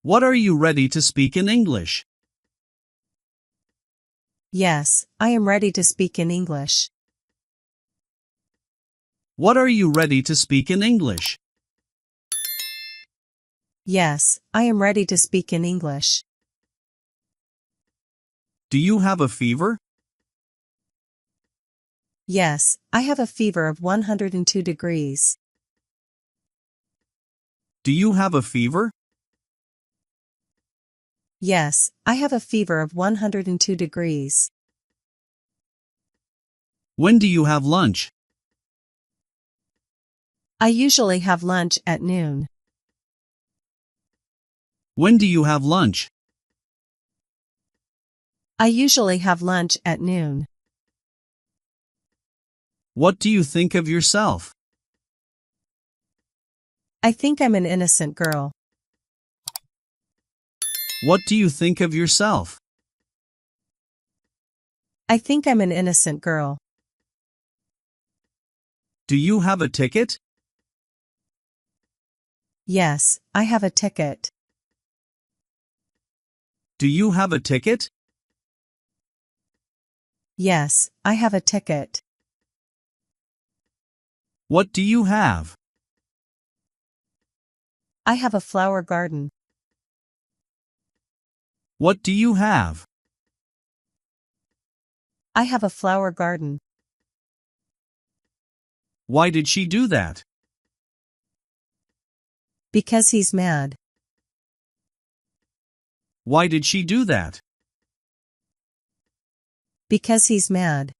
What are you ready to speak in English? Yes, I am ready to speak in English. What are you ready to speak in English? Yes, I am ready to speak in English. Do you have a fever? Yes, I have a fever of 102 degrees. Do you have a fever? Yes, I have a fever of 102 degrees. When do you have lunch? I usually have lunch at noon. When do you have lunch? I usually have lunch at noon. What do you think of yourself? I think I'm an innocent girl. What do you think of yourself? I think I'm an innocent girl. Do you have a ticket? Yes, I have a ticket. Do you have a ticket? Yes, I have a ticket. What do you have? I have a flower garden. What do you have? I have a flower garden. Why did she do that? Because he's mad. Why did she do that? Because he's mad.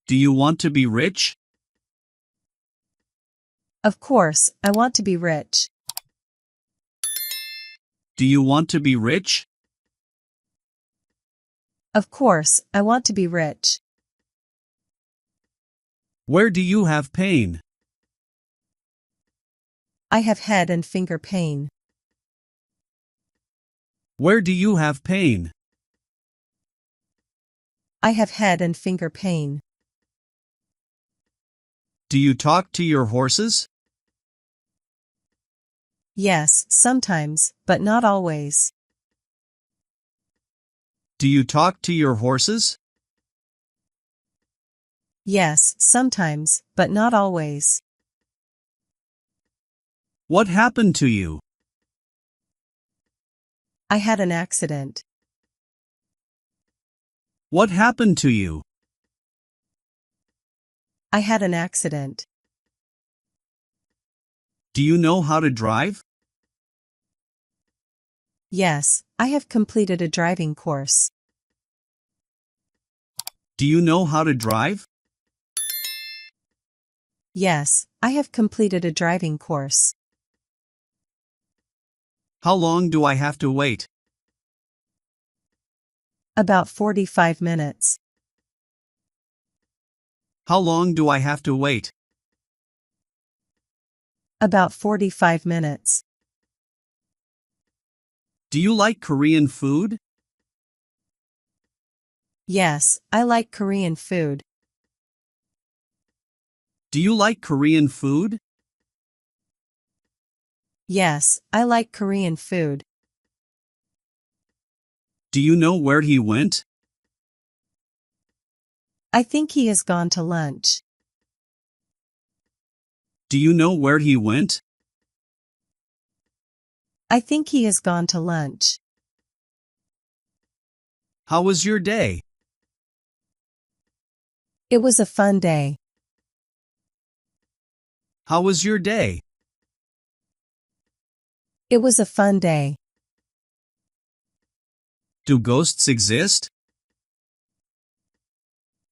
Do you want to be rich? Of course, I want to be rich. Do you want to be rich? Of course, I want to be rich. Where do you have pain? I have head and finger pain. Where do you have pain? I have head and finger pain. Do you talk to your horses? Yes, sometimes, but not always. Do you talk to your horses? Yes, sometimes, but not always. What happened to you? I had an accident. What happened to you? I had an accident. Do you know how to drive? Yes, I have completed a driving course. Do you know how to drive? Yes, I have completed a driving course. How long do I have to wait? About 45 minutes. How long do I have to wait? About 45 minutes. Do you like Korean food? Yes, I like Korean food. Do you like Korean food? Yes, I like Korean food. Do you know where he went? I think he has gone to lunch. Do you know where he went? I think he has gone to lunch. How was your day? It was a fun day. How was your day? It was a fun day. Do ghosts exist?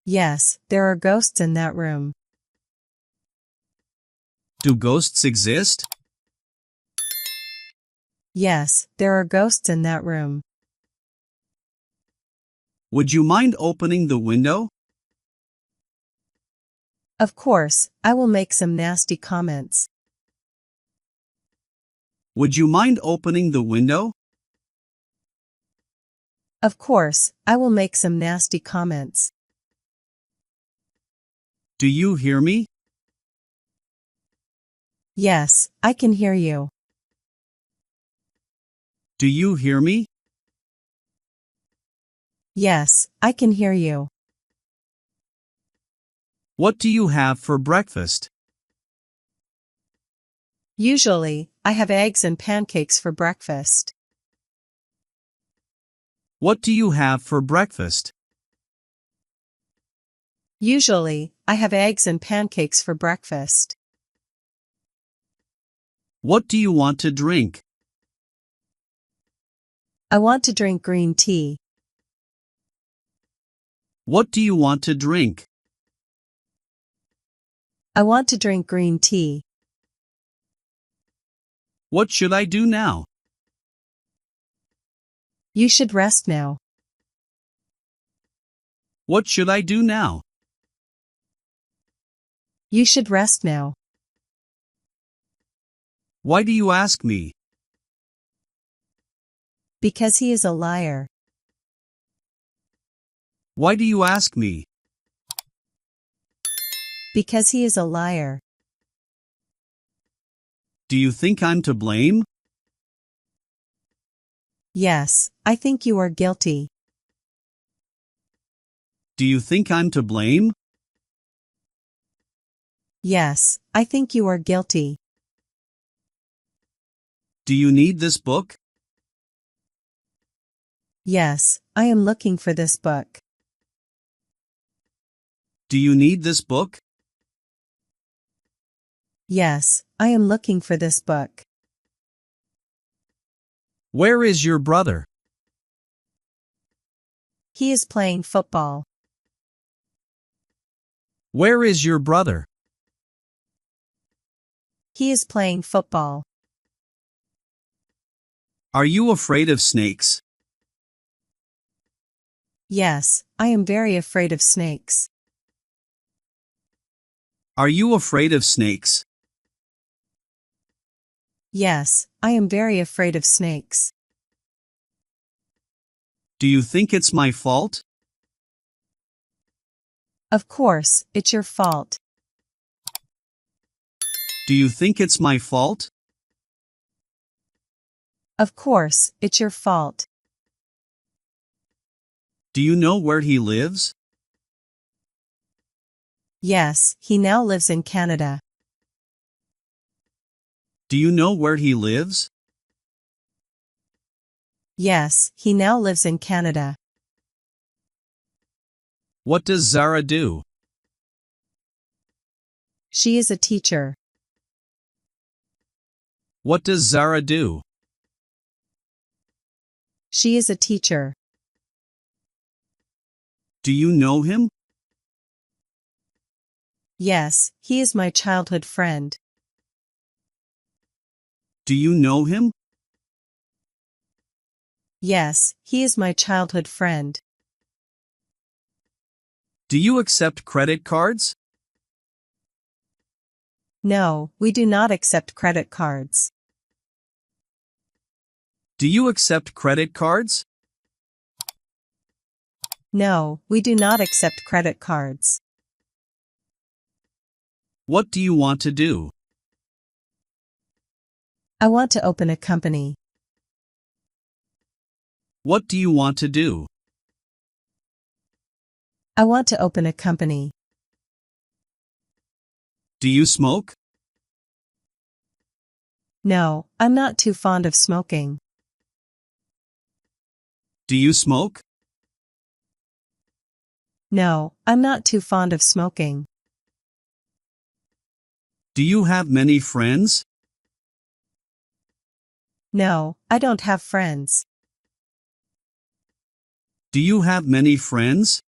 Yes, there are ghosts in that room. Do ghosts exist? Yes, there are ghosts in that room. Would you mind opening the window? Of course, I will make some nasty comments. Would you mind opening the window? Of course, I will make some nasty comments. Do you hear me? Yes, I can hear you. Do you hear me? Yes, I can hear you. What do you have for breakfast? Usually, I have eggs and pancakes for breakfast. What do you have for breakfast? Usually, I have eggs and pancakes for breakfast. What do you want to drink? I want to drink green tea. What do you want to drink? I want to drink green tea. What should I do now? You should rest now. What should I do now? You should rest now. Why do you ask me? Because he is a liar. Why do you ask me? Because he is a liar. Do you think I'm to blame? Yes, I think you are guilty. Do you think I'm to blame? Yes, I think you are guilty. Do you need this book? Yes, I am looking for this book. Do you need this book? Yes, I am looking for this book. Where is your brother? He is playing football. Where is your brother? He is playing football. Are you afraid of snakes? Yes, I am very afraid of snakes. Are you afraid of snakes? Yes, I am very afraid of snakes. Do you think it's my fault? Of course, it's your fault. Do you think it's my fault? Of course, it's your fault. Do you know where he lives? Yes, he now lives in Canada. Do you know where he lives? Yes, he now lives in Canada. What does Zara do? She is a teacher. What does Zara do? She is a teacher. Do you know him? Yes, he is my childhood friend. Do you know him? Yes, he is my childhood friend. Do you accept credit cards? No, we do not accept credit cards. Do you accept credit cards? No, we do not accept credit cards. What do you want to do? I want to open a company. What do you want to do? I want to open a company. Do you smoke? No, I'm not too fond of smoking. Do you smoke? No, I'm not too fond of smoking. Do you have many friends? No, I don't have friends. Do you have many friends?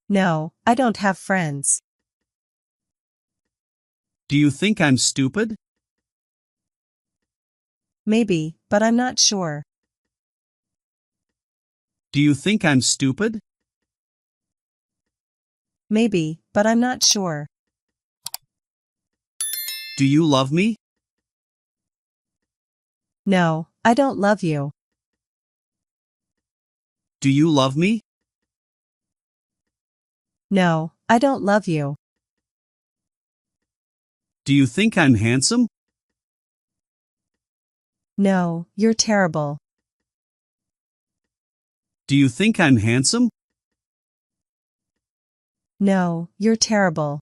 No, I don't have friends. Do you think I'm stupid? Maybe, but I'm not sure. Do you think I'm stupid? Maybe, but I'm not sure. Do you love me? No, I don't love you. Do you love me? No, I don't love you. Do you think I'm handsome? No, you're terrible. Do you think I'm handsome? No, you're terrible.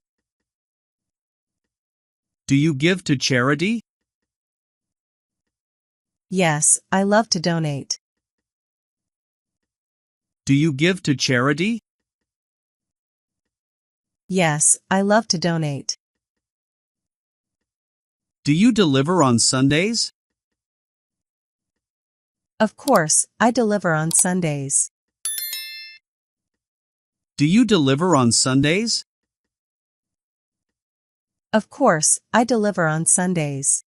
Do you give to charity? Yes, I love to donate. Do you give to charity? Yes, I love to donate. Do you deliver on Sundays? Of course, I deliver on Sundays. Do you deliver on Sundays? Of course, I deliver on Sundays.